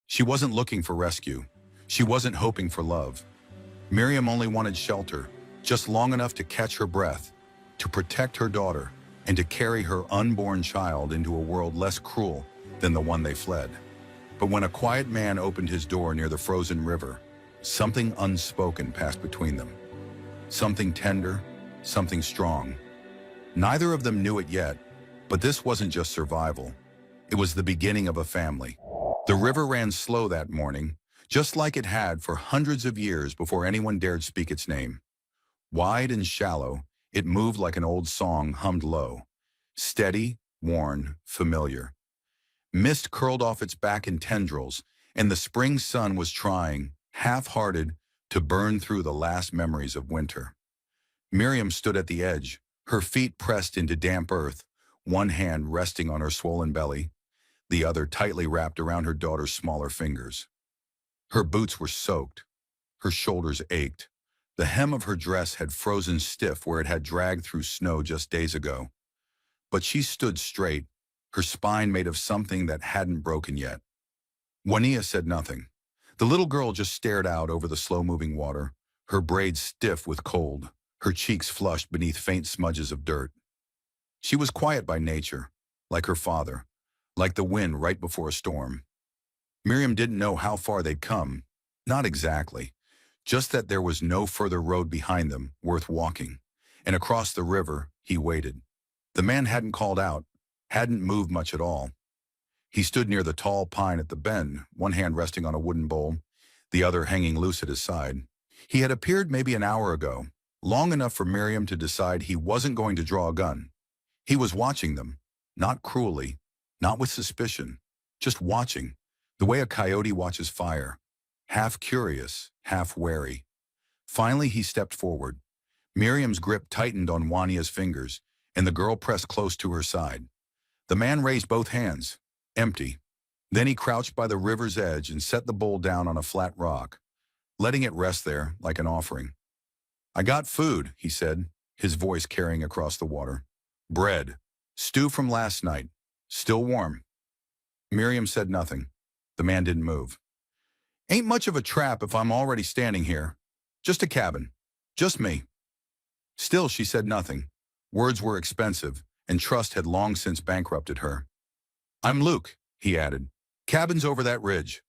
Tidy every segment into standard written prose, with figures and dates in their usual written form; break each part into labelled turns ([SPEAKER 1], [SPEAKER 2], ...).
[SPEAKER 1] She wasn't looking for rescue. She wasn't hoping for love. Miriam only wanted shelter, just long enough to catch her breath, to protect her daughter, and to carry her unborn child into a world less cruel than the one they fled. But when a quiet man opened his door near the frozen river, something unspoken passed between them. Something tender, something strong. Neither of them knew it yet, but this wasn't just survival. It was the beginning of a family. The river ran slow that morning, just like it had for hundreds of years before anyone dared speak its name. Wide and shallow, it moved like an old song hummed low. Steady, worn, familiar. Mist curled off its back in tendrils, and the spring sun was trying, half-hearted, to burn through the last memories of winter. Miriam stood at the edge, her feet pressed into damp earth, one hand resting on her swollen belly, the other tightly wrapped around her daughter's smaller fingers. Her boots were soaked. Her shoulders ached. The hem of her dress had frozen stiff where it had dragged through snow just days ago. But she stood straight, her spine made of something that hadn't broken yet. Juania said nothing. The little girl just stared out over the slow-moving water, her braids stiff with cold, her cheeks flushed beneath faint smudges of dirt. She was quiet by nature, like her father, like the wind right before a storm. Miriam didn't know how far they'd come, not exactly, just that there was no further road behind them worth walking, and across the river he waited. The man hadn't called out, hadn't moved much at all. He stood near the tall pine at the bend, one hand resting on a wooden bowl, the other hanging loose at his side. He had appeared maybe an hour ago, long enough for Miriam to decide he wasn't going to draw a gun. He was watching them, not cruelly, not with suspicion, just watching, the way a coyote watches fire, half curious, half wary. Finally, he stepped forward. Miriam's grip tightened on Juania's fingers, and the girl pressed close to her side. The man raised both hands, empty. Then he crouched by the river's edge and set the bowl down on a flat rock, letting it rest there like an offering. "I got food," he said, his voice carrying across the water. "Bread. Stew from last night. Still warm." Miriam said nothing. The man didn't move. "Ain't much of a trap if I'm already standing here. Just a cabin. Just me." Still, she said nothing. Words were expensive, and trust had long since bankrupted her. "I'm Luke," he added. "Cabin's over that ridge."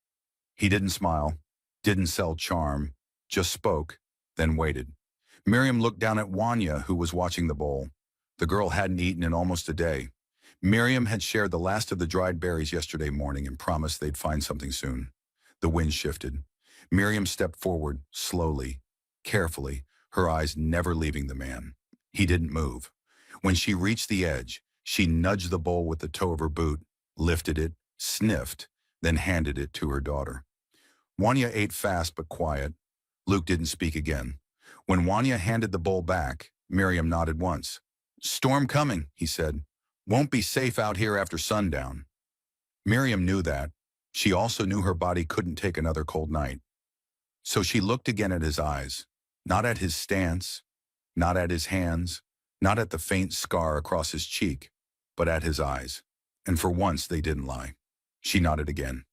[SPEAKER 1] He didn't smile, didn't sell charm, just spoke, then waited. Miriam looked down at Juania, who was watching the bowl. The girl hadn't eaten in almost a day. Miriam had shared the last of the dried berries yesterday morning and promised they'd find something soon. The wind shifted. Miriam stepped forward, slowly, carefully, her eyes never leaving the man. He didn't move. When she reached the edge, she nudged the bowl with the toe of her boot, lifted it, sniffed, then handed it to her daughter. Juania ate fast but quiet. Luke didn't speak again. When Juania handed the bowl back, Miriam nodded once. "Storm coming," he said. "Won't be safe out here after sundown." Miriam knew that. She also knew her body couldn't take another cold night. So she looked again at his eyes, not at his stance, not at his hands, not at the faint scar across his cheek, but at his eyes. And for once they didn't lie. She nodded again.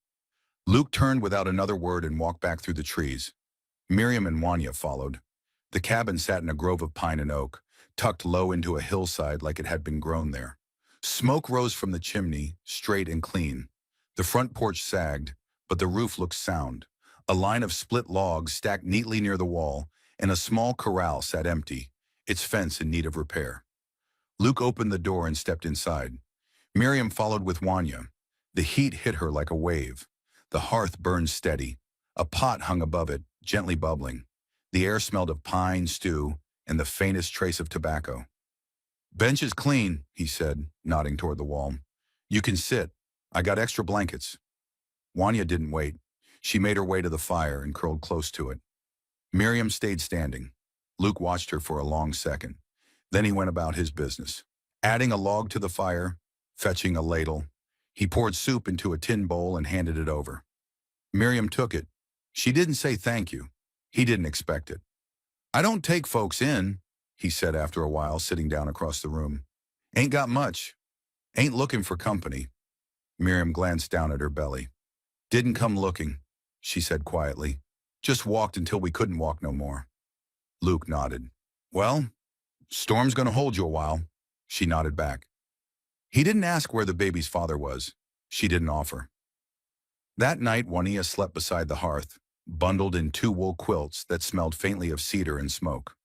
[SPEAKER 1] Luke turned without another word and walked back through the trees. Miriam and Juania followed. The cabin sat in a grove of pine and oak, tucked low into a hillside like it had been grown there. Smoke rose from the chimney, straight and clean. The front porch sagged, but the roof looked sound. A line of split logs stacked neatly near the wall, and a small corral sat empty, its fence in need of repair. Luke opened the door and stepped inside. Miriam followed with Juania. The heat hit her like a wave. The hearth burned steady. A pot hung above it, gently bubbling. The air smelled of pine, stew, and the faintest trace of tobacco. "Bench is clean," he said, nodding toward the wall. "You can sit. I got extra blankets." Juania didn't wait. She made her way to the fire and curled close to it. Miriam stayed standing. Luke watched her for a long second. Then he went about his business. Adding a log to the fire, fetching a ladle. He poured soup into a tin bowl and handed it over. Miriam took it. She didn't say thank you. He didn't expect it. "I don't take folks in," he said after a while, sitting down across the room. "Ain't got much. Ain't looking for company." Miriam glanced down at her belly. Didn't come looking, she said quietly. Just walked until we couldn't walk no more. Luke nodded. Well, storm's gonna hold you a while. She nodded back. He didn't ask where the baby's father was. She didn't offer. That night, Juanita slept beside the hearth, bundled in 2 wool quilts that smelled faintly of cedar and smoke.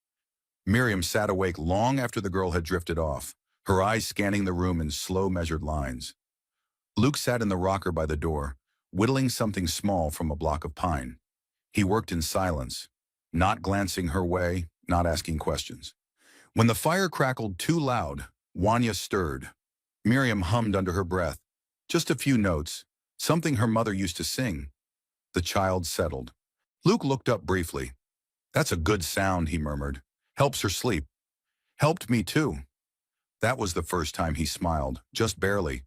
[SPEAKER 1] Miriam sat awake long after the girl had drifted off, her eyes scanning the room in slow, measured lines. Luke sat in the rocker by the door, whittling something small from a block of pine. He worked in silence, not glancing her way, not asking questions. When the fire crackled too loud, Wanya stirred. Miriam hummed under her breath, just a few notes, something her mother used to sing. The child settled. Luke looked up briefly. That's a good sound, he murmured. Helps her sleep. Helped me too. That was the first time he smiled, just barely.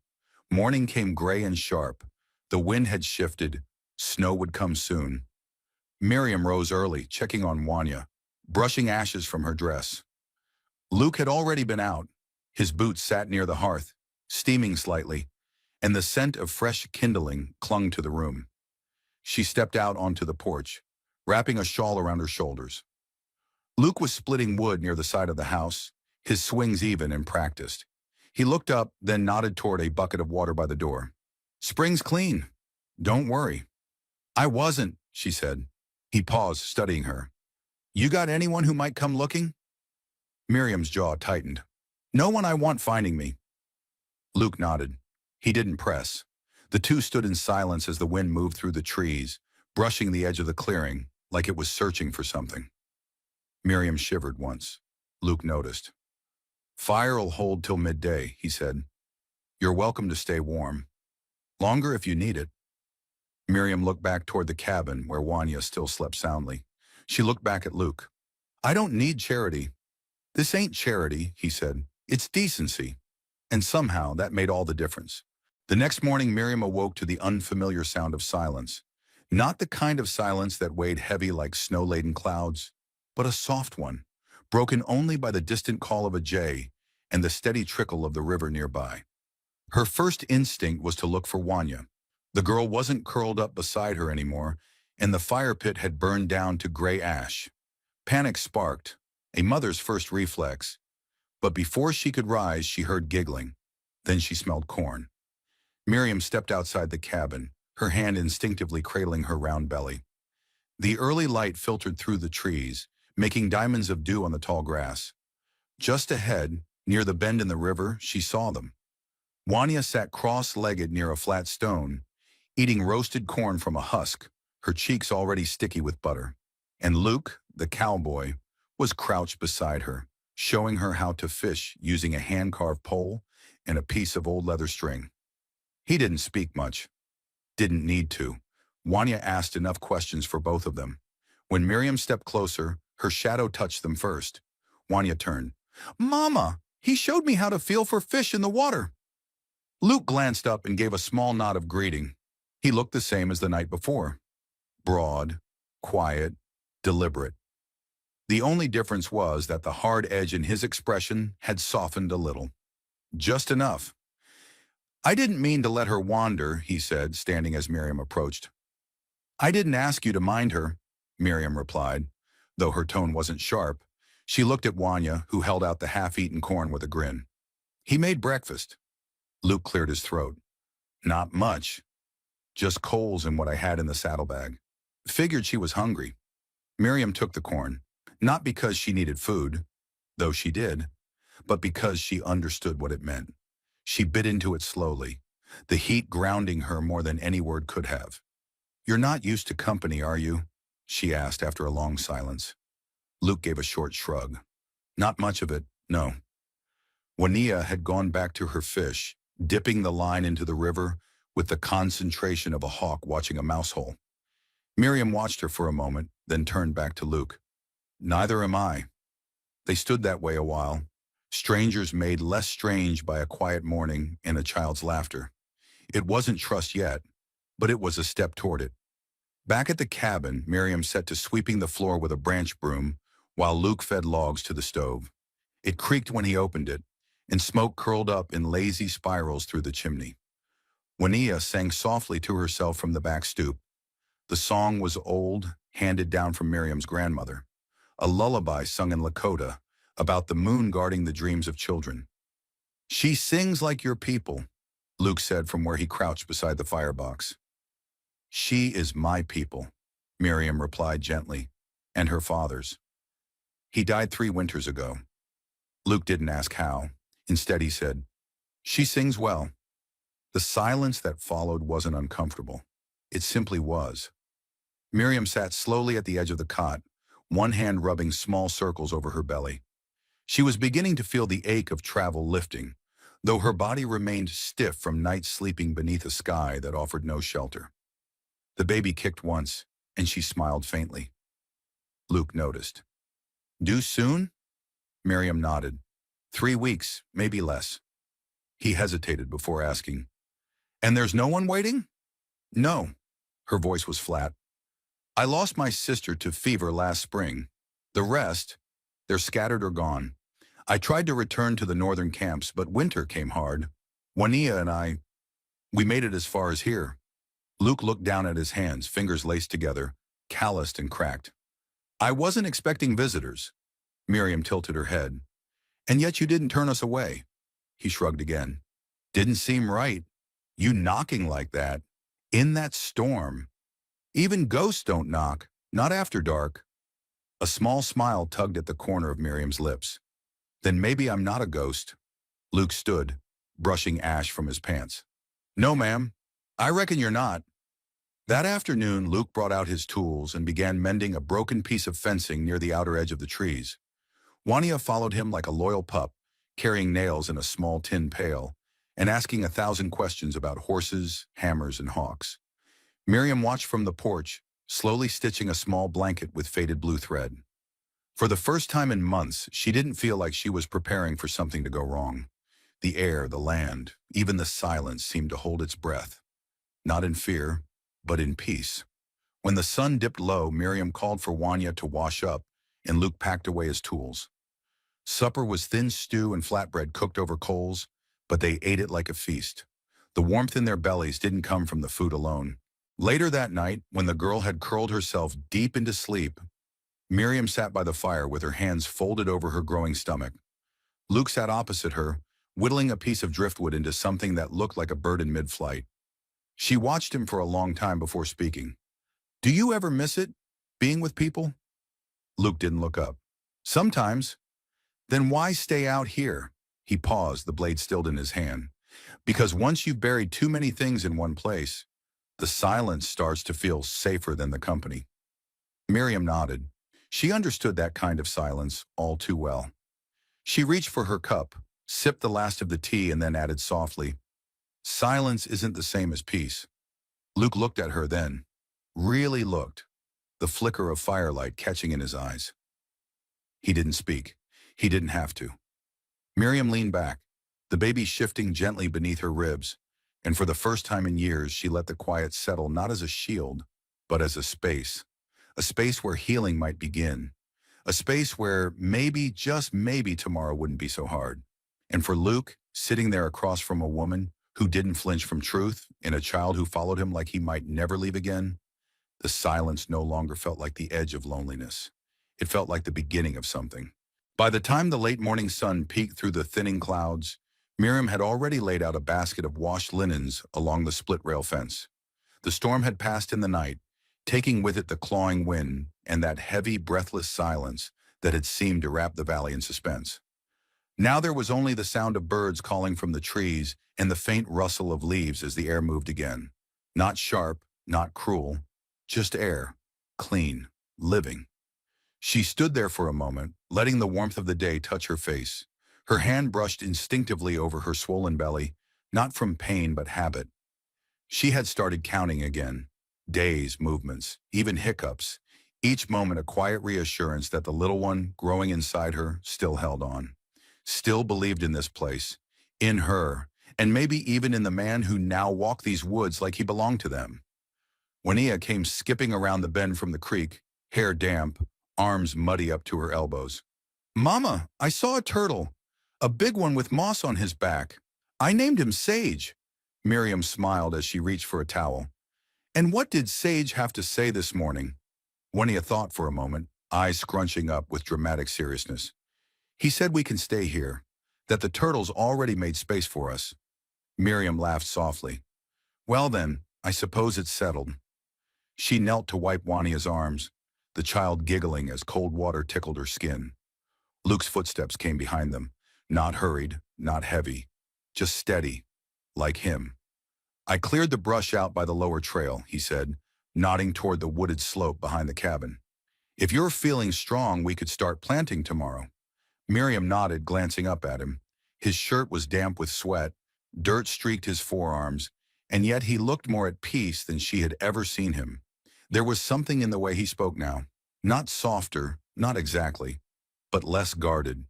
[SPEAKER 1] Morning came gray and sharp. The wind had shifted. Snow would come soon. Miriam rose early, checking on Wanya, brushing ashes from her dress. Luke had already been out. His boots sat near the hearth, steaming slightly, and the scent of fresh kindling clung to the room. She stepped out onto the porch, wrapping a shawl around her shoulders. Luke was splitting wood near the side of the house, his swings even and practiced. He looked up, then nodded toward a bucket of water by the door. Spring's clean. Don't worry. I wasn't, she said. He paused, studying her. You got anyone who might come looking? Miriam's jaw tightened. No one I want finding me. Luke nodded. He didn't press. The two stood in silence as the wind moved through the trees, brushing the edge of the clearing, like it was searching for something. Miriam shivered once. Luke noticed. Fire'll hold till midday, he said. You're welcome to stay warm. Longer if you need it. Miriam looked back toward the cabin where Wanya still slept soundly. She looked back at Luke. I don't need charity. This ain't charity, he said. It's decency. And somehow that made all the difference. The next morning, Miriam awoke to the unfamiliar sound of silence. Not the kind of silence that weighed heavy like snow-laden clouds, but a soft one, broken only by the distant call of a jay and the steady trickle of the river nearby. Her first instinct was to look for Wanya. The girl wasn't curled up beside her anymore, and the fire pit had burned down to gray ash. Panic sparked, a mother's first reflex. But before she could rise, she heard giggling. Then she smelled corn. Miriam stepped outside the cabin, her hand instinctively cradling her round belly. The early light filtered through the trees, making diamonds of dew on the tall grass. Just ahead, near the bend in the river, she saw them. Wanya sat cross-legged near a flat stone, eating roasted corn from a husk, her cheeks already sticky with butter. And Luke, the cowboy, was crouched beside her, showing her how to fish using a hand-carved pole and a piece of old leather string. He didn't speak much. Didn't need to. Wanya asked enough questions for both of them. When Miriam stepped closer, her shadow touched them first. Wanya turned. Mama, he showed me how to feel for fish in the water. Luke glanced up and gave a small nod of greeting. He looked the same as the night before. Broad, quiet, deliberate. The only difference was that the hard edge in his expression had softened a little. Just enough. I didn't mean to let her wander, he said, standing as Miriam approached. I didn't ask you to mind her, Miriam replied, though her tone wasn't sharp. She looked at Wanya, who held out the half-eaten corn with a grin. He made breakfast. Luke cleared his throat. Not much. Just coals and what I had in the saddlebag. Figured she was hungry. Miriam took the corn, not because she needed food, though she did, but because she understood what it meant. She bit into it slowly, the heat grounding her more than any word could have. You're not used to company, are you? She asked after a long silence. Luke gave a short shrug. Not much of it, no. Wanya had gone back to her fish, dipping the line into the river with the concentration of a hawk watching a mouse hole. Miriam watched her for a moment, then turned back to Luke. Neither am I. They stood that way a while, strangers made less strange by a quiet morning and a child's laughter. It wasn't trust yet, but it was a step toward it. Back at the cabin, Miriam set to sweeping the floor with a branch broom, while Luke fed logs to the stove. It creaked when he opened it, and smoke curled up in lazy spirals through the chimney. Juanita sang softly to herself from the back stoop. The song was old, handed down from Miriam's grandmother, a lullaby sung in Lakota about the moon guarding the dreams of children. "She sings like your people," Luke said from where he crouched beside the firebox. "She is my people," Miriam replied gently, "and her father's. He died 3 winters ago." Luke didn't ask how. Instead he said, "She sings well." The silence that followed wasn't uncomfortable. It simply was. Miriam sat slowly at the edge of the cot, one hand rubbing small circles over her belly. She was beginning to feel the ache of travel lifting, though her body remained stiff from nights sleeping beneath a sky that offered no shelter. The baby kicked once, and she smiled faintly. Luke noticed. "Due soon?" Miriam nodded. 3 weeks, maybe less. He hesitated before asking, "And there's no one waiting?" "No." Her voice was flat. "I lost my sister to fever last spring. The rest, they're scattered or gone. I tried to return to the northern camps, but winter came hard. Juanita and we made it as far as here." Luke looked down at his hands, fingers laced together, calloused and cracked. "I wasn't expecting visitors." Miriam tilted her head. "And yet you didn't turn us away." He shrugged again. "Didn't seem right. You knocking like that. In that storm. Even ghosts don't knock, not after dark." A small smile tugged at the corner of Miriam's lips. "Then maybe I'm not a ghost." Luke stood, brushing ash from his pants. "No, ma'am. I reckon you're not." That afternoon, Luke brought out his tools and began mending a broken piece of fencing near the outer edge of the trees. Juanita followed him like a loyal pup, carrying nails in a small tin pail, and asking 1,000 questions about horses, hammers, and hawks. Miriam watched from the porch, slowly stitching a small blanket with faded blue thread. For the first time in months, she didn't feel like she was preparing for something to go wrong. The air, the land, even the silence seemed to hold its breath. Not in fear, but in peace. When the sun dipped low, Miriam called for Juanita to wash up, and Luke packed away his tools. Supper was thin stew and flatbread cooked over coals, but they ate it like a feast. The warmth in their bellies didn't come from the food alone. Later that night, when the girl had curled herself deep into sleep, Miriam sat by the fire with her hands folded over her growing stomach. Luke sat opposite her, whittling a piece of driftwood into something that looked like a bird in mid-flight. She watched him for a long time before speaking. "Do you ever miss it, being with people?" Luke didn't look up. "Sometimes." "Then why stay out here?" He paused, the blade stilled in his hand. "Because once you've buried too many things in one place, the silence starts to feel safer than the company." Miriam nodded. She understood that kind of silence all too well. She reached for her cup, sipped the last of the tea, and then added softly, "Silence isn't the same as peace." Luke looked at her then. Really looked, the flicker of firelight catching in his eyes. He didn't speak. He didn't have to. Miriam leaned back, the baby shifting gently beneath her ribs, and for the first time in years she let the quiet settle not as a shield, but as a space where healing might begin, a space where maybe, just maybe, tomorrow wouldn't be so hard. And for Luke, sitting there across from a woman who didn't flinch from truth, and a child who followed him like he might never leave again, the silence no longer felt like the edge of loneliness. It felt like the beginning of something. By the time the late morning sun peeked through the thinning clouds, Miriam had already laid out a basket of washed linens along the split-rail fence. The storm had passed in the night, taking with it the clawing wind and that heavy, breathless silence that had seemed to wrap the valley in suspense. Now there was only the sound of birds calling from the trees and the faint rustle of leaves as the air moved again. Not sharp, not cruel, just air, clean, living. She stood there for a moment, letting the warmth of the day touch her face. Her hand brushed instinctively over her swollen belly, not from pain but habit. She had started counting again. Days, movements, even hiccups, each moment a quiet reassurance that the little one growing inside her still held on, still believed in this place, in her, and maybe even in the man who now walked these woods like he belonged to them. Juanita came skipping around the bend from the creek, hair damp, arms muddy up to her elbows. "Mama, I saw a turtle, a big one with moss on his back. I named him Sage." Miriam smiled as she reached for a towel. And what did Sage have to say this morning? Juania thought for a moment, eyes scrunching up with dramatic seriousness. He said we can stay here, that the turtles already made space for us. Miriam laughed softly. Well then, I suppose it's settled. She knelt to wipe Juania's arms, the child giggling as cold water tickled her skin. Luke's footsteps came behind them, not hurried, not heavy, just steady, like him. I cleared the brush out by the lower trail, he said, nodding toward the wooded slope behind the cabin. If you're feeling strong, we could start planting tomorrow. Miriam nodded, glancing up at him. His shirt was damp with sweat, dirt streaked his forearms, and yet he looked more at peace than she had ever seen him. There was something in the way he spoke now, not softer, not exactly, but less guarded.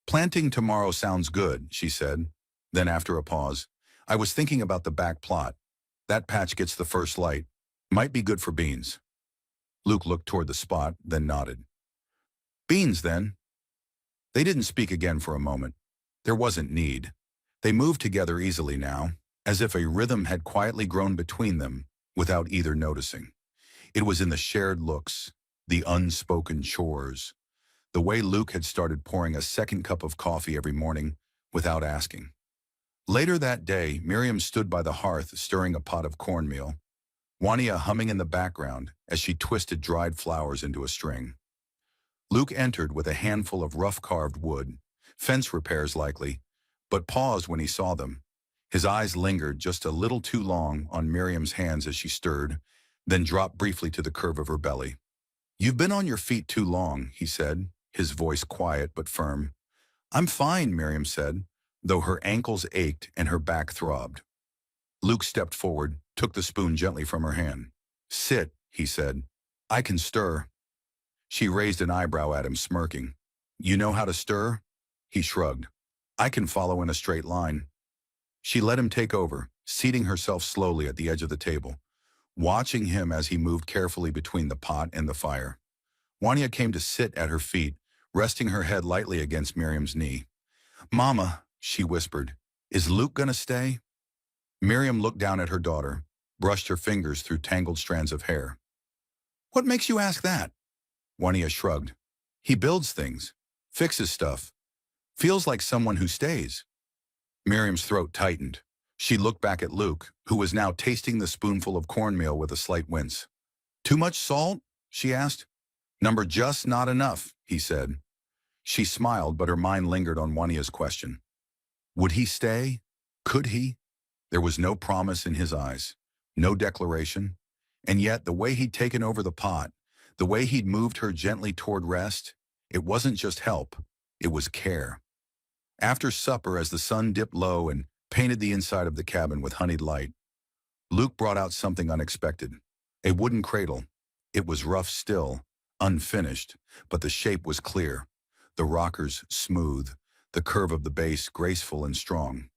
[SPEAKER 1] Planting tomorrow sounds good, she said. Then after a pause, I was thinking about the back plot. That patch gets the first light. Might be good for beans. Luke looked toward the spot, then nodded. Beans, then? They didn't speak again for a moment. There wasn't need. They moved together easily now, as if a rhythm had quietly grown between them, without either noticing. It was in the shared looks, the unspoken chores, the way Luke had started pouring a second cup of coffee every morning without asking. Later that day, Miriam stood by the hearth stirring a pot of cornmeal, Juania humming in the background as she twisted dried flowers into a string. Luke entered with a handful of rough-carved wood, fence repairs likely, but paused when he saw them. His eyes lingered just a little too long on Miriam's hands as she stirred, then dropped briefly to the curve of her belly. You've been on your feet too long, he said, his voice quiet but firm. I'm fine, Miriam said, though her ankles ached and her back throbbed. Luke stepped forward, took the spoon gently from her hand. Sit, he said. I can stir. She raised an eyebrow at him, smirking. You know how to stir? He shrugged. I can follow in a straight line. She let him take over, seating herself slowly at the edge of the table, watching him as he moved carefully between the pot and the fire. Juania came to sit at her feet, resting her head lightly against Miriam's knee. Mama, she whispered, is Luke gonna stay? Miriam looked down at her daughter, brushed her fingers through tangled strands of hair. What makes you ask that? Juania shrugged. He builds things, fixes stuff, feels like someone who stays. Miriam's throat tightened. She looked back at Luke, who was now tasting the spoonful of cornmeal with a slight wince. Too much salt? She asked. Number just not enough, he said. She smiled, but her mind lingered on Juania's question. Would he stay? Could he? There was no promise in his eyes, no declaration, and yet the way he'd taken over the pot, the way he'd moved her gently toward rest, it wasn't just help, it was care. After supper, as the sun dipped low and painted the inside of the cabin with honeyed light, Luke brought out something unexpected, a wooden cradle. It was rough still, unfinished, but the shape was clear, the rockers smooth, the curve of the base graceful and strong.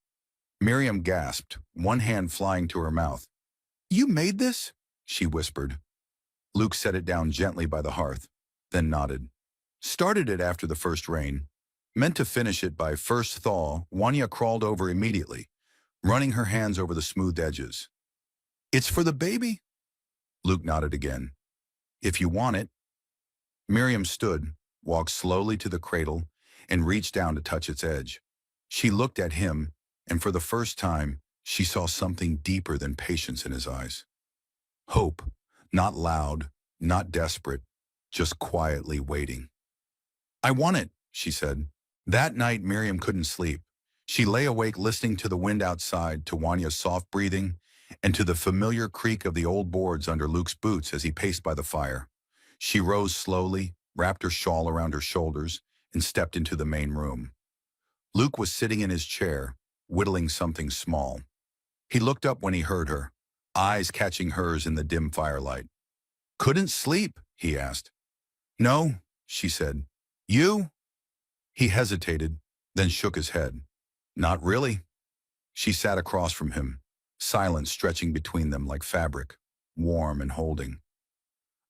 [SPEAKER 1] Miriam gasped, one hand flying to her mouth. You made this? She whispered. Luke set it down gently by the hearth, then nodded. Started it after the first rain. Meant to finish it by first thaw, Juania crawled over immediately, running her hands over the smooth edges. It's for the baby? Luke nodded again. If you want it. Miriam stood, walked slowly to the cradle, and reached down to touch its edge. She looked at him, and for the first time, she saw something deeper than patience in his eyes. Hope, not loud, not desperate, just quietly waiting. I want it, she said. That night, Miriam couldn't sleep. She lay awake listening to the wind outside, to Juania's soft breathing, and to the familiar creak of the old boards under Luke's boots as he paced by the fire. She rose slowly, wrapped her shawl around her shoulders, and stepped into the main room. Luke was sitting in his chair, whittling something small. He looked up when he heard her, eyes catching hers in the dim firelight. Couldn't sleep? He asked. No, she said. You? He hesitated, then shook his head. Not really. She sat across from him, silence stretching between them like fabric, warm and holding.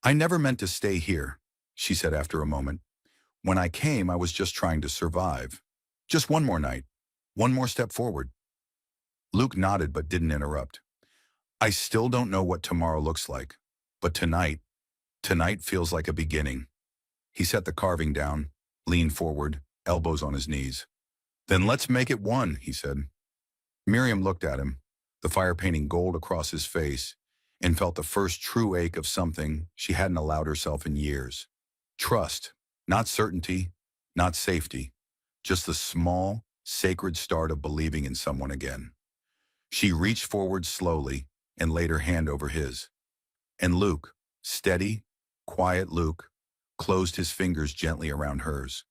[SPEAKER 1] I never meant to stay here, she said after a moment. When I came, I was just trying to survive. Just one more night, one more step forward. Luke nodded but didn't interrupt. I still don't know what tomorrow looks like, but tonight feels like a beginning. He set the carving down, leaned forward, elbows on his knees. Then let's make it one, he said. Miriam looked at him, the fire painting gold across his face, and felt the first true ache of something she hadn't allowed herself in years. Trust, not certainty, not safety, just the small, sacred start of believing in someone again. She reached forward slowly and laid her hand over his. And Luke, steady, quiet Luke, closed his fingers gently around hers.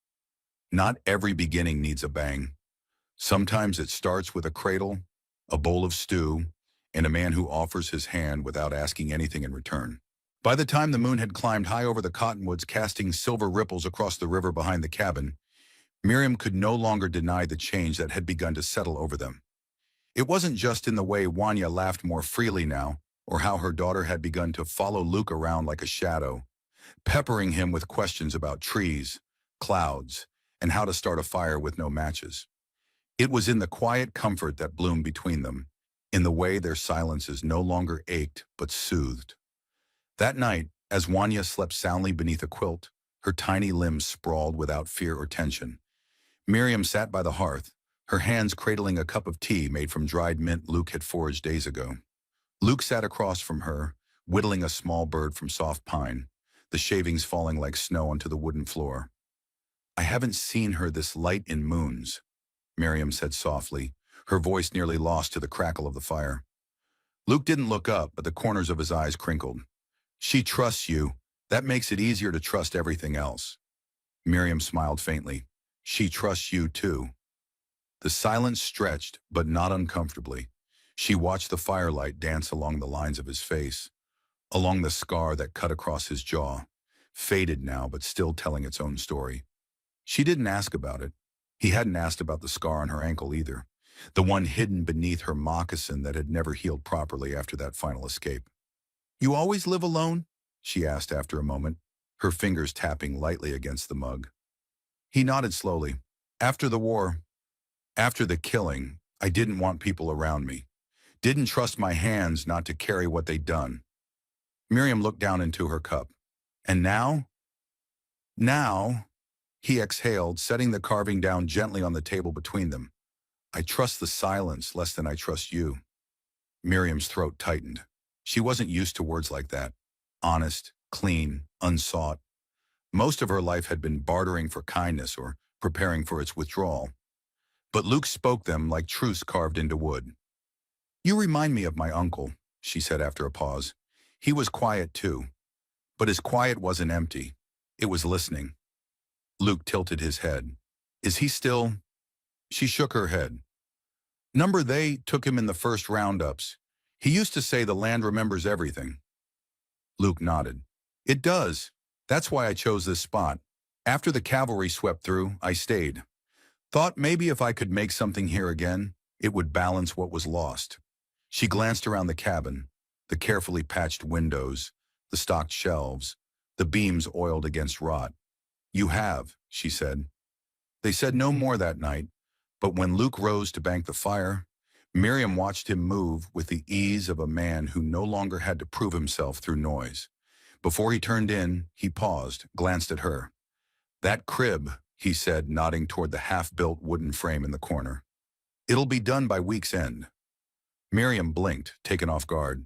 [SPEAKER 1] Not every beginning needs a bang. Sometimes it starts with a cradle, a bowl of stew, and a man who offers his hand without asking anything in return. By the time the moon had climbed high over the cottonwoods, casting silver ripples across the river behind the cabin, Miriam could no longer deny the change that had begun to settle over them. It wasn't just in the way Wanya laughed more freely now, or how her daughter had begun to follow Luke around like a shadow, peppering him with questions about trees, clouds, and how to start a fire with no matches. It was in the quiet comfort that bloomed between them, in the way their silences no longer ached but soothed. That night, as Wanya slept soundly beneath a quilt, her tiny limbs sprawled without fear or tension, Miriam sat by the hearth, her hands cradling a cup of tea made from dried mint Luke had foraged days ago. Luke sat across from her, whittling a small bird from soft pine, the shavings falling like snow onto the wooden floor. I haven't seen her this light in moons, Miriam said softly, her voice nearly lost to the crackle of the fire. Luke didn't look up, but the corners of his eyes crinkled. She trusts you. That makes it easier to trust everything else. Miriam smiled faintly. She trusts you too. The silence stretched, but not uncomfortably. She watched the firelight dance along the lines of his face, along the scar that cut across his jaw, faded now but still telling its own story. She didn't ask about it. He hadn't asked about the scar on her ankle either, the one hidden beneath her moccasin that had never healed properly after that final escape. You always live alone? She asked after a moment, her fingers tapping lightly against the mug. He nodded slowly. After the war, after the killing, I didn't want people around me. Didn't trust my hands not to carry what they'd done. Miriam looked down into her cup. And now? Now, he exhaled, setting the carving down gently on the table between them. I trust the silence less than I trust you. Miriam's throat tightened. She wasn't used to words like that. Honest, clean, unsought. Most of her life had been bartering for kindness or preparing for its withdrawal. But Luke spoke them like truths carved into wood. You remind me of my uncle, she said after a pause. He was quiet too. But his quiet wasn't empty. It was listening. Luke tilted his head. Is he still? She shook her head. Number they took him in the first roundups. He used to say the land remembers everything. Luke nodded. It does. That's why I chose this spot. After the cavalry swept through, I stayed. Thought maybe if I could make something here again, it would balance what was lost. She glanced around the cabin, the carefully patched windows, the stocked shelves, the beams oiled against rot. You have, she said. They said no more that night, but when Luke rose to bank the fire, Miriam watched him move with the ease of a man who no longer had to prove himself through noise. Before he turned in, he paused, glanced at her. That crib, he said, nodding toward the half-built wooden frame in the corner. It'll be done by week's end. Miriam blinked, taken off guard.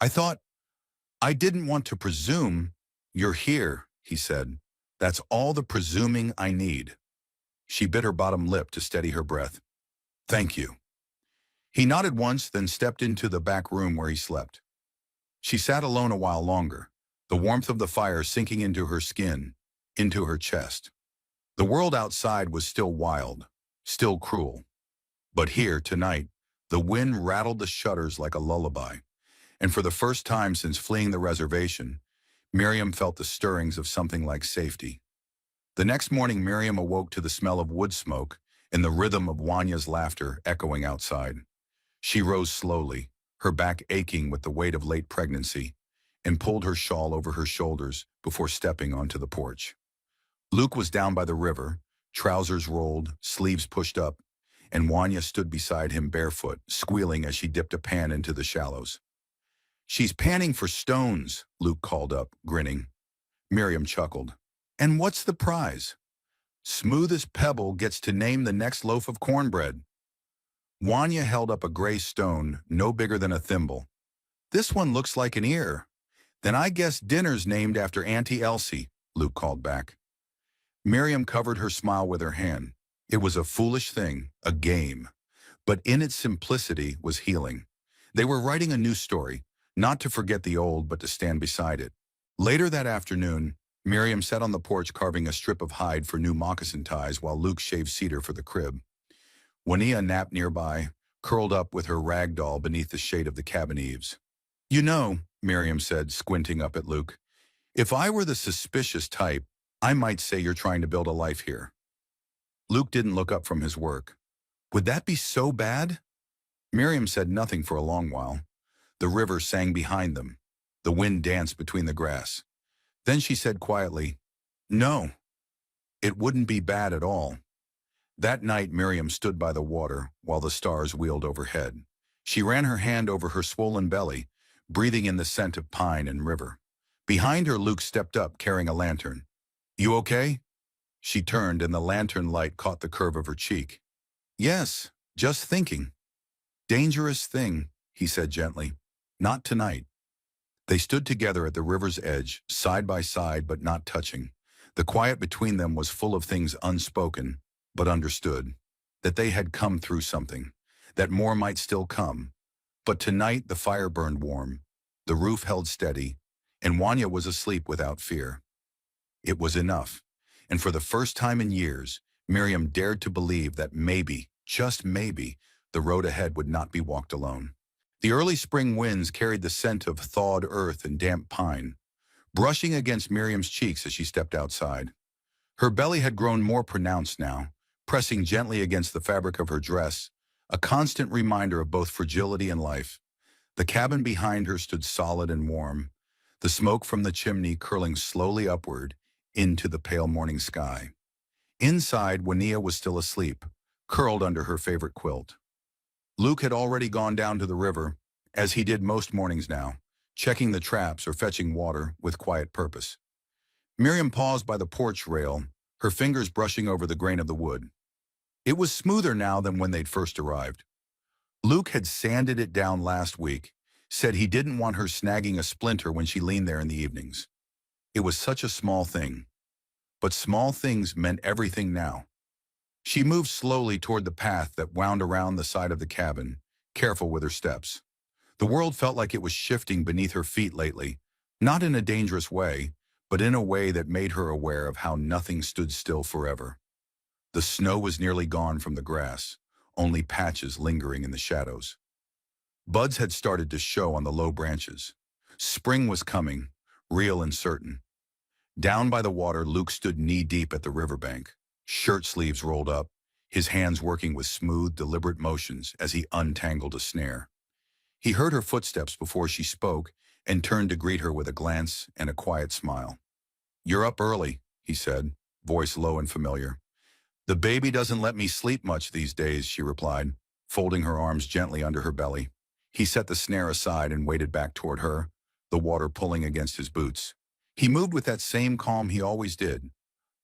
[SPEAKER 1] I didn't want to presume. You're here, he said. That's all the presuming I need. She bit her bottom lip to steady her breath. Thank you. He nodded once, then stepped into the back room where he slept. She sat alone a while longer, the warmth of the fire sinking into her skin, into her chest. The world outside was still wild, still cruel. But here, tonight, the wind rattled the shutters like a lullaby, and for the first time since fleeing the reservation, Miriam felt the stirrings of something like safety. The next morning, Miriam awoke to the smell of wood smoke and the rhythm of Wanya's laughter echoing outside. She rose slowly, her back aching with the weight of late pregnancy, and pulled her shawl over her shoulders before stepping onto the porch. Luke was down by the river, trousers rolled, sleeves pushed up, and Wanya stood beside him barefoot, squealing as she dipped a pan into the shallows. "She's panning for stones," Luke called up, grinning. Miriam chuckled. "And what's the prize?" "Smoothest pebble gets to name the next loaf of cornbread." Wanya held up a gray stone, no bigger than a thimble. "This one looks like an ear." "Then I guess dinner's named after Auntie Elsie," Luke called back. Miriam covered her smile with her hand. It was a foolish thing, a game. But in its simplicity was healing. They were writing a new story, not to forget the old but to stand beside it. Later that afternoon, Miriam sat on the porch carving a strip of hide for new moccasin ties while Luke shaved cedar for the crib. Juanita napped nearby, curled up with her rag doll beneath the shade of the cabin eaves. "You know," Miriam said, squinting up at Luke, "if I were the suspicious type, I might say you're trying to build a life here." Luke didn't look up from his work. "Would that be so bad?" Miriam said nothing for a long while. The river sang behind them. The wind danced between the grass. Then she said quietly, "No, it wouldn't be bad at all." That night Miriam stood by the water while the stars wheeled overhead. She ran her hand over her swollen belly, breathing in the scent of pine and river. Behind her Luke stepped up carrying a lantern. "You okay?" She turned and the lantern light caught the curve of her cheek. "Yes, just thinking." "Dangerous thing," he said gently. "Not tonight." They stood together at the river's edge, side by side but not touching. The quiet between them was full of things unspoken, but understood. That they had come through something. That more might still come. But tonight the fire burned warm. The roof held steady, and Wanya was asleep without fear. It was enough. And for the first time in years, Miriam dared to believe that maybe, just maybe, the road ahead would not be walked alone. The early spring winds carried the scent of thawed earth and damp pine, brushing against Miriam's cheeks as she stepped outside. Her belly had grown more pronounced now, pressing gently against the fabric of her dress, a constant reminder of both fragility and life. The cabin behind her stood solid and warm, the smoke from the chimney curling slowly upward into the pale morning sky. Inside, Juanita was still asleep, curled under her favorite quilt. Luke had already gone down to the river, as he did most mornings now, checking the traps or fetching water with quiet purpose. Miriam paused by the porch rail, her fingers brushing over the grain of the wood. It was smoother now than when they'd first arrived. Luke had sanded it down last week, said he didn't want her snagging a splinter when she leaned there in the evenings. It was such a small thing. But small things meant everything now. She moved slowly toward the path that wound around the side of the cabin, careful with her steps. The world felt like it was shifting beneath her feet lately, not in a dangerous way, but in a way that made her aware of how nothing stood still forever. The snow was nearly gone from the grass, only patches lingering in the shadows. Buds had started to show on the low branches. Spring was coming, real and certain. Down by the water, Luke stood knee-deep at the riverbank, shirt sleeves rolled up, his hands working with smooth, deliberate motions as he untangled a snare. He heard her footsteps before she spoke and turned to greet her with a glance and a quiet smile. "You're up early," he said, voice low and familiar. "The baby doesn't let me sleep much these days," she replied, folding her arms gently under her belly. He set the snare aside and waded back toward her, the water pulling against his boots. He moved with that same calm he always did,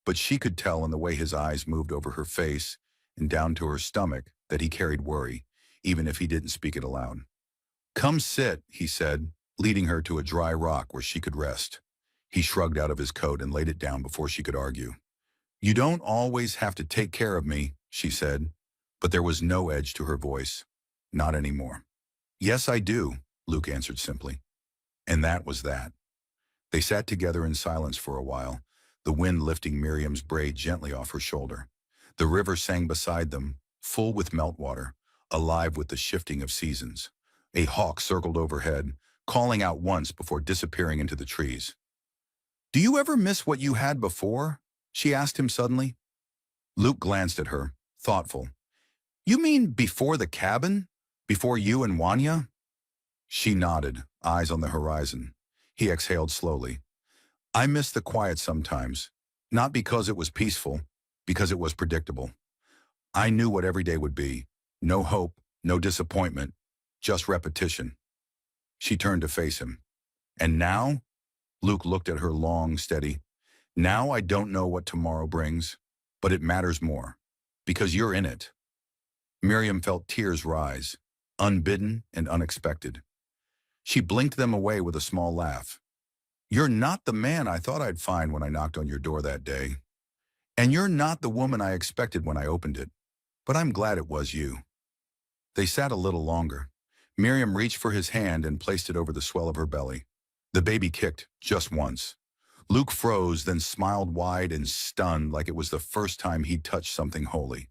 [SPEAKER 1] but she could tell in the way his eyes moved over her face and down to her stomach that he carried worry, even if he didn't speak it aloud. "Come sit," he said, leading her to a dry rock where she could rest. He shrugged out of his coat and laid it down before she could argue. "You don't always have to take care of me," she said, but there was no edge to her voice. Not anymore. "Yes, I do," Luke answered simply. And that was that. They sat together in silence for a while, the wind lifting Miriam's braid gently off her shoulder. The river sang beside them, full with meltwater, alive with the shifting of seasons. A hawk circled overhead, calling out once before disappearing into the trees. "Do you ever miss what you had before?" she asked him suddenly. Luke glanced at her, thoughtful. "You mean before the cabin? Before you and Wanya?" She nodded, eyes on the horizon. He exhaled slowly. "I miss the quiet sometimes, not because it was peaceful, because it was predictable. I knew what every day would be. No hope, no disappointment, just repetition. She turned to face him. And now? Luke looked at her long, steady. Now I don't know what tomorrow brings, but it matters more. Because you're in it. Miriam felt tears rise, unbidden and unexpected. She blinked them away with a small laugh. You're not the man I thought I'd find when I knocked on your door that day. And you're not the woman I expected when I opened it. But I'm glad it was you. They sat a little longer. Miriam reached for his hand and placed it over the swell of her belly. The baby kicked, just once. Luke froze, then smiled wide and stunned like it was the first time he'd touched something holy.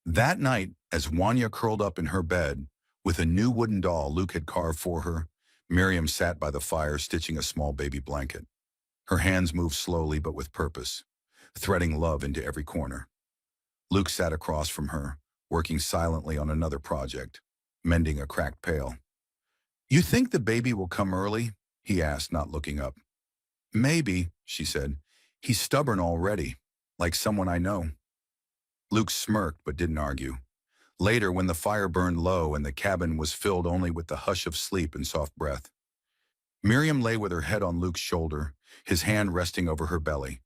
[SPEAKER 1] That night, as Wanya curled up in her bed, with a new wooden doll Luke had carved for her, Miriam sat by the fire stitching a small baby blanket. Her hands moved slowly but with purpose, threading love into every corner. Luke sat across from her, working silently on another project, mending a cracked pail. You think the baby will come early? He asked, not looking up. Maybe, she said. He's stubborn already, like someone I know. Luke smirked but didn't argue. Later, when the fire burned low and the cabin was filled only with the hush of sleep and soft breath, Miriam lay with her head on Luke's shoulder, his hand resting over her belly.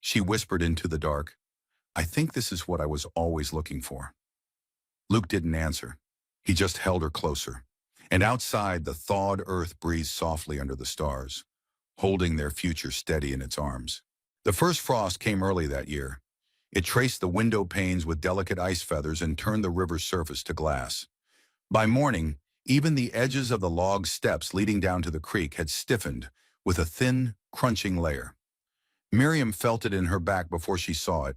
[SPEAKER 1] She whispered into the dark, I think this is what I was always looking for. Luke didn't answer. He just held her closer. And outside, the thawed earth breathed softly under the stars, holding their future steady in its arms. The first frost came early that year. It traced the window panes with delicate ice feathers and turned the river's surface to glass. By morning, even the edges of the log steps leading down to the creek had stiffened with a thin, crunching layer. Miriam felt it in her back before she saw it,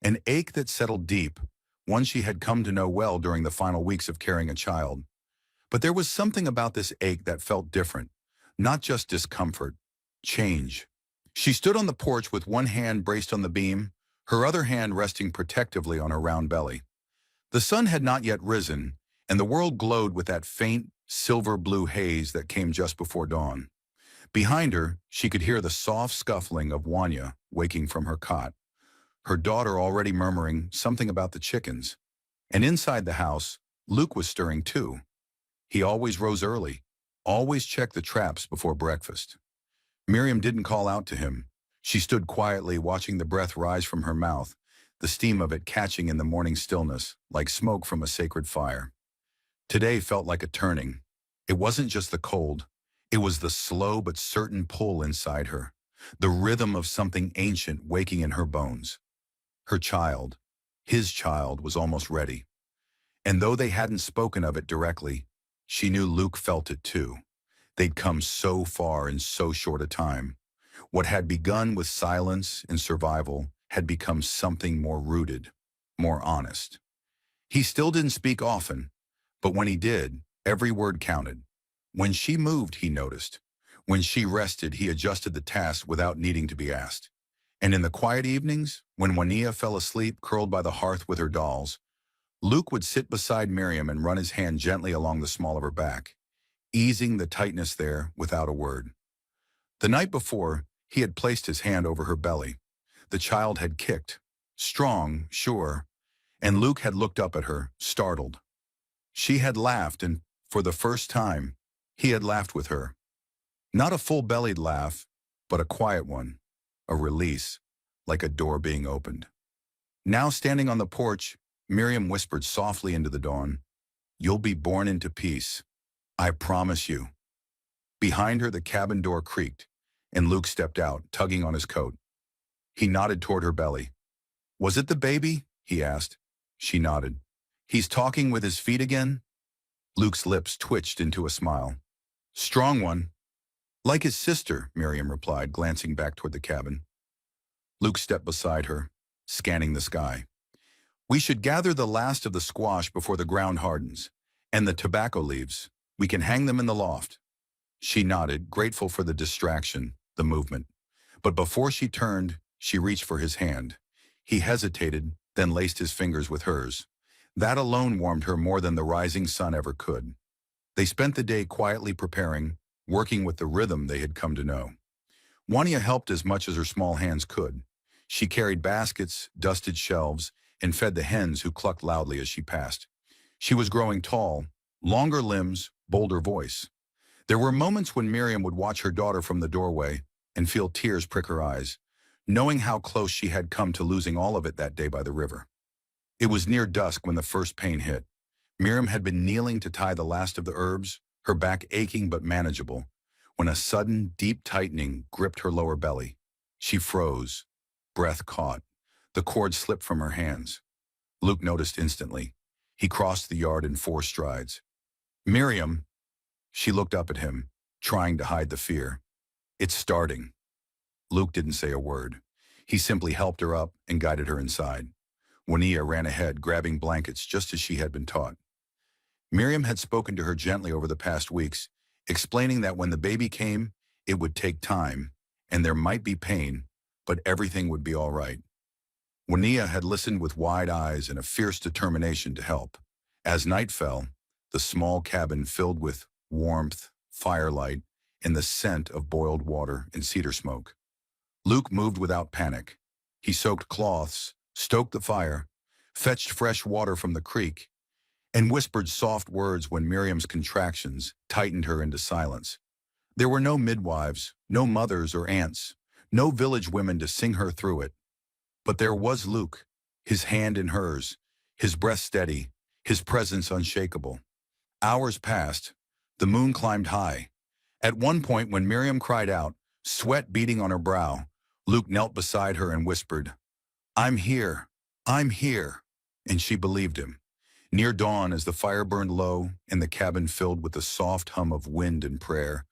[SPEAKER 1] an ache that settled deep, one she had come to know well during the final weeks of carrying a child. But there was something about this ache that felt different, not just discomfort, change. She stood on the porch with one hand braced on the beam, her other hand resting protectively on her round belly. The sun had not yet risen, and the world glowed with that faint, silver-blue haze that came just before dawn. Behind her, she could hear the soft scuffling of Wanya waking from her cot, her daughter already murmuring something about the chickens. And inside the house, Luke was stirring too. He always rose early, always checked the traps before breakfast. Miriam didn't call out to him. She stood quietly watching the breath rise from her mouth, the steam of it catching in the morning stillness, like smoke from a sacred fire. Today felt like a turning. It wasn't just the cold. It was the slow but certain pull inside her, the rhythm of something ancient waking in her bones. Her child, his child, was almost ready. And though they hadn't spoken of it directly, she knew Luke felt it too. They'd come so far in so short a time. What had begun with silence and survival had become something more rooted, more honest. He still didn't speak often, but when he did, every word counted. When she moved, he noticed. When she rested, he adjusted the task without needing to be asked. And in the quiet evenings, when Juania fell asleep curled by the hearth with her dolls, Luke would sit beside Miriam and run his hand gently along the small of her back, easing the tightness there without a word. The night before, he had placed his hand over her belly. The child had kicked, strong, sure, and Luke had looked up at her, startled. She had laughed, and for the first time, he had laughed with her. Not a full-bellied laugh, but a quiet one, a release, like a door being opened. Now standing on the porch, Miriam whispered softly into the dawn, "You'll be born into peace. I promise you." Behind her, the cabin door creaked, and Luke stepped out, tugging on his coat. He nodded toward her belly. "Was it the baby?" he asked. She nodded. "He's talking with his feet again?" Luke's lips twitched into a smile. "Strong one." "Like his sister," Miriam replied, glancing back toward the cabin. Luke stepped beside her, scanning the sky. "We should gather the last of the squash before the ground hardens, and the tobacco leaves. We can hang them in the loft." She nodded, grateful for the distraction, the movement. But before she turned, she reached for his hand. He hesitated, then laced his fingers with hers. That alone warmed her more than the rising sun ever could. They spent the day quietly preparing, working with the rhythm they had come to know. Wanya helped as much as her small hands could. She carried baskets, dusted shelves, and fed the hens who clucked loudly as she passed. She was growing tall, longer limbs, bolder voice. There were moments when Miriam would watch her daughter from the doorway and feel tears prick her eyes, knowing how close she had come to losing all of it that day by the river. It was near dusk when the first pain hit. Miriam had been kneeling to tie the last of the herbs, her back aching but manageable, when a sudden, deep tightening gripped her lower belly. She froze. Breath caught. The cord slipped from her hands. Luke noticed instantly. He crossed the yard in 4 strides. "Miriam!" She looked up at him, trying to hide the fear. "It's starting." Luke didn't say a word. He simply helped her up and guided her inside. Juanilla ran ahead, grabbing blankets just as she had been taught. Miriam had spoken to her gently over the past weeks, explaining that when the baby came, it would take time, and there might be pain, but everything would be all right. Juanilla had listened with wide eyes and a fierce determination to help. As night fell, the small cabin filled with warmth, firelight, and the scent of boiled water and cedar smoke. Luke moved without panic. He soaked cloths, stoked the fire, fetched fresh water from the creek, and whispered soft words when Miriam's contractions tightened her into silence. There were no midwives, no mothers or aunts, no village women to sing her through it. But there was Luke, his hand in hers, his breath steady, his presence unshakable. Hours passed. The moon climbed high. At one point when Miriam cried out, sweat beading on her brow, Luke knelt beside her and whispered, "I'm here, I'm here," and she believed him. Near dawn, as the fire burned low and the cabin filled with the soft hum of wind and prayer,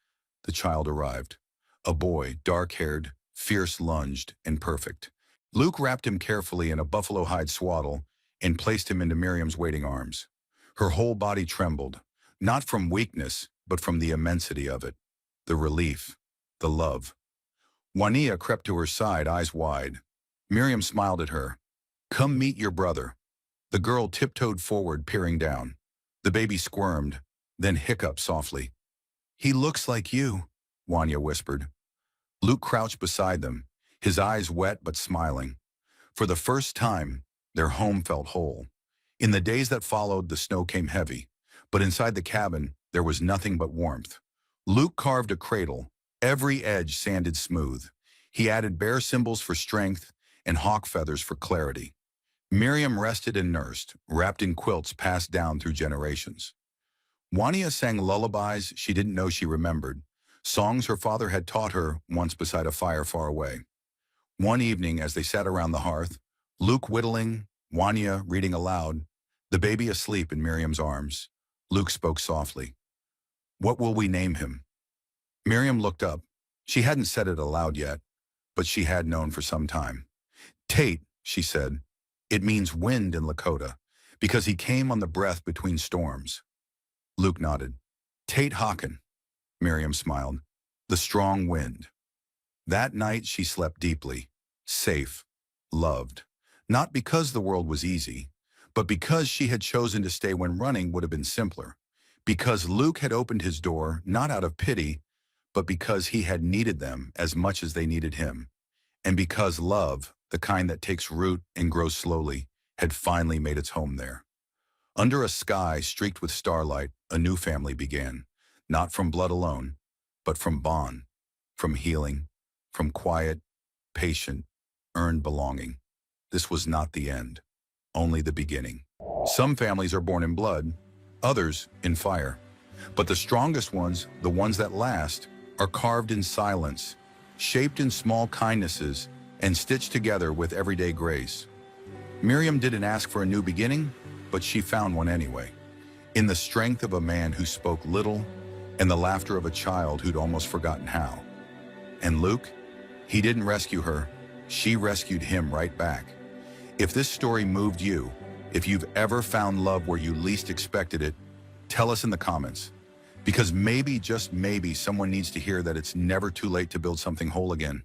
[SPEAKER 1] the child arrived. A boy, dark-haired, fierce-lunged, and perfect. Luke wrapped him carefully in a buffalo hide swaddle and placed him into Miriam's waiting arms. Her whole body trembled, not from weakness, but from the immensity of it, the relief, the love. Juanilla crept to her side, eyes wide. Miriam smiled at her. "Come meet your brother." The girl tiptoed forward, peering down. The baby squirmed, then hiccuped softly. "He looks like you," Juanilla whispered. Luke crouched beside them, his eyes wet but smiling. For the first time, their home felt whole. In the days that followed, the snow came heavy, but inside the cabin, there was nothing but warmth. Luke carved a cradle, every edge sanded smooth. He added bear symbols for strength and hawk feathers for clarity. Miriam rested and nursed, wrapped in quilts passed down through generations. Juanilla sang lullabies she didn't know she remembered, songs her father had taught her once beside a fire far away. One evening, as they sat around the hearth, Luke whittling, Juanilla reading aloud, the baby asleep in Miriam's arms, Luke spoke softly. "What will we name him?" Miriam looked up. She hadn't said it aloud yet, but she had known for some time. "Tate," she said. "It means wind in Lakota, because he came on the breath between storms." Luke nodded. "Tate Hawken," Miriam smiled. "The strong wind." That night she slept deeply, safe, loved. Not because the world was easy, but because she had chosen to stay when running would have been simpler. Because Luke had opened his door, not out of pity, but because he had needed them as much as they needed him. And because love, the kind that takes root and grows slowly, had finally made its home there. Under a sky streaked with starlight, a new family began, not from blood alone, but from bond, from healing, from quiet, patient, earned belonging. This was not the end, only the beginning. Some families are born in blood, others in fire. But the strongest ones, the ones that last, are carved in silence, shaped in small kindnesses, and stitched together with everyday grace. Miriam didn't ask for a new beginning, but she found one anyway. In the strength of a man who spoke little, and the laughter of a child who'd almost forgotten how. And Luke, he didn't rescue her, she rescued him right back. If this story moved you, if you've ever found love where you least expected it, tell us in the comments. Because maybe, just maybe, someone needs to hear that it's never too late to build something whole again.